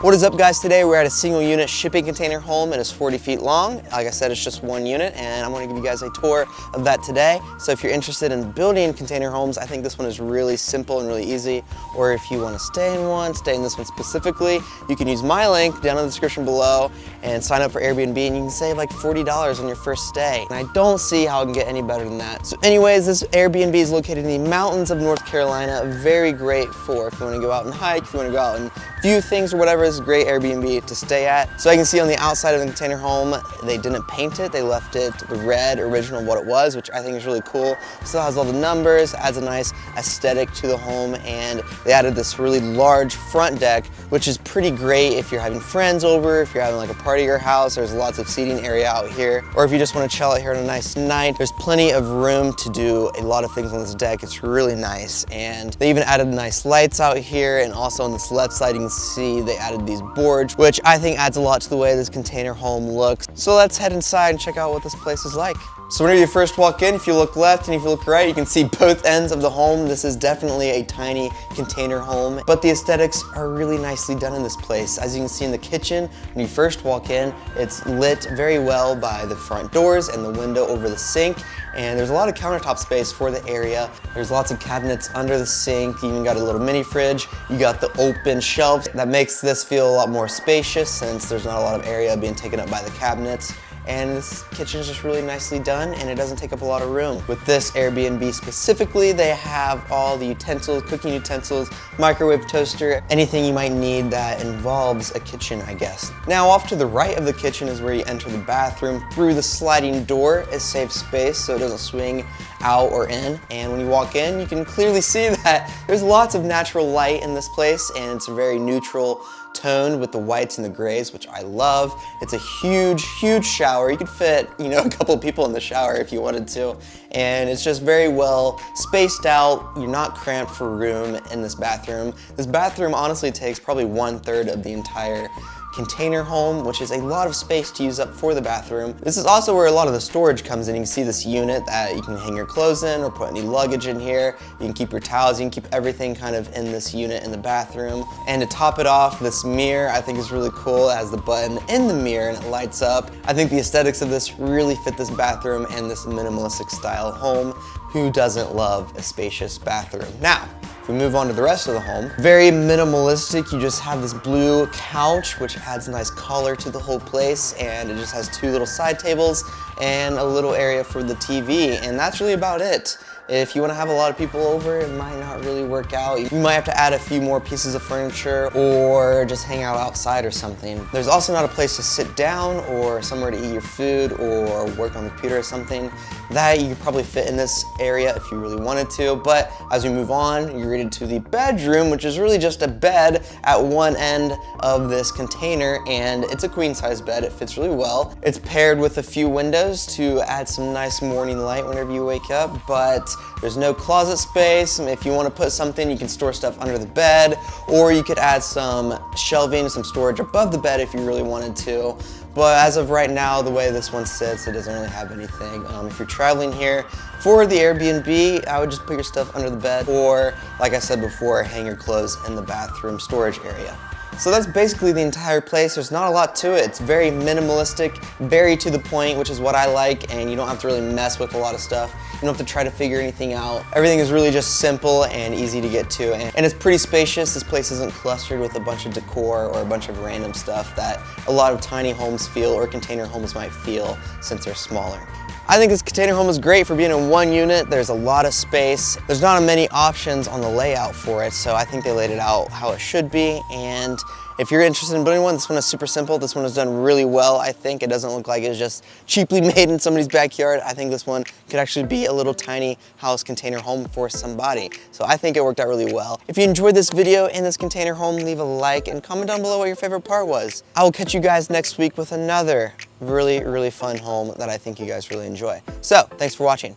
What is up, guys? Today we're at a single unit shipping container home. It is 40 feet long. Like I said, it's just one unit, and I'm going to give you guys a tour of that today. So if you're interested in building container homes, I think this one is really simple and really easy. Or if you want to stay in this one specifically, you can use my link down in the description below and sign up for Airbnb, and you can save like $40 on your first stay. And I don't see how it can get any better than that. So anyways, this Airbnb is located in the mountains of North Carolina. Very great for if you want to go out and hike, if you want to go out and view things or whatever. This is a great Airbnb to stay at. So I can see on the outside of the container home, they didn't paint it. They left it the red original what it was, which I think is really cool. Still has all the numbers, adds a nice aesthetic to the home, and they added this really large front deck, which is pretty great if you're having friends over, if you're having like a party at your house. There's lots of seating area out here, or if you just want to chill out here on a nice night. There's plenty of room to do a lot of things on this deck. It's really nice, and they even added nice lights out here, and also on this left side you can see they added these boards, which I think adds a lot to the way this container home looks. So let's head inside and check out what this place is like. So whenever you first walk in, if you look left and if you look right, you can see both ends of the home. This is definitely a tiny container home, but the aesthetics are really nicely done in this place. As you can see in the kitchen, when you first walk in, it's lit very well by the front doors and the window over the sink, and there's a lot of countertop space for the area. There's lots of cabinets under the sink. You even got a little mini fridge. You got the open shelves. That makes this feel a lot more spacious since there's not a lot of area being taken up by the cabinets. And this kitchen is just really nicely done, and it doesn't take up a lot of room. With this Airbnb specifically, they have all the utensils, cooking utensils, microwave, toaster, anything you might need that involves a kitchen, I guess. Now off to the right of the kitchen is where you enter the bathroom. Through the sliding door is safe space so it doesn't swing out or in. And when you walk in, you can clearly see that there's lots of natural light in this place, and it's a very neutral tone with the whites and the grays, which I love. It's a huge, huge shower. You could fit, a couple of people in the shower if you wanted to. And it's just very well spaced out. You're not cramped for room in this bathroom. This bathroom honestly takes probably 1/3 of the entire container home, which is a lot of space to use up for the bathroom. This is also where a lot of the storage comes in. You can see this unit that you can hang your clothes in or put any luggage in here. You can keep your towels, you can keep everything kind of in this unit in the bathroom. And to top it off, this mirror I think is really cool. It has the button in the mirror and it lights up. I think the aesthetics of this really fit this bathroom and this minimalistic style home. Who doesn't love a spacious bathroom? Now, if we move on to the rest of the home, very minimalistic. You just have this blue couch, which adds a nice color to the whole place, and it just has 2 little side tables and a little area for the TV, and that's really about it. If you want to have a lot of people over, it might not really work out. You might have to add a few more pieces of furniture or just hang out outside or something. There's also not a place to sit down or somewhere to eat your food or work on the computer or something that you could probably fit in this area if you really wanted to. But as we move on, you're greeted to the bedroom, which is really just a bed at one end of this container, and it's a queen size bed. It fits really well. It's paired with a few windows to add some nice morning light whenever you wake up, but there's no closet space. If you want to put something, you can store stuff under the bed, or you could add some shelving, some storage above the bed if you really wanted to. But as of right now, the way this one sits, it doesn't really have anything. If you're traveling here for the Airbnb, I would just put your stuff under the bed, or like I said before, hang your clothes in the bathroom storage area. So that's basically the entire place. There's not a lot to it. It's very minimalistic, very to the point, which is what I like, and you don't have to really mess with a lot of stuff. You don't have to try to figure anything out. Everything is really just simple and easy to get to, and it's pretty spacious. This place isn't clustered with a bunch of decor or a bunch of random stuff that a lot of tiny homes feel or container homes might feel since they're smaller. I think this container home is great for being in one unit. There's a lot of space. There's not many options on the layout for it, so I think they laid it out how it should be. And if you're interested in building one, this one is super simple. This one is done really well, I think. It doesn't look like it's just cheaply made in somebody's backyard. I think this one could actually be a little tiny house container home for somebody. So I think it worked out really well. If you enjoyed this video and this container home, leave a like and comment down below what your favorite part was. I will catch you guys next week with another really, really fun home that I think you guys really enjoy. So, thanks for watching.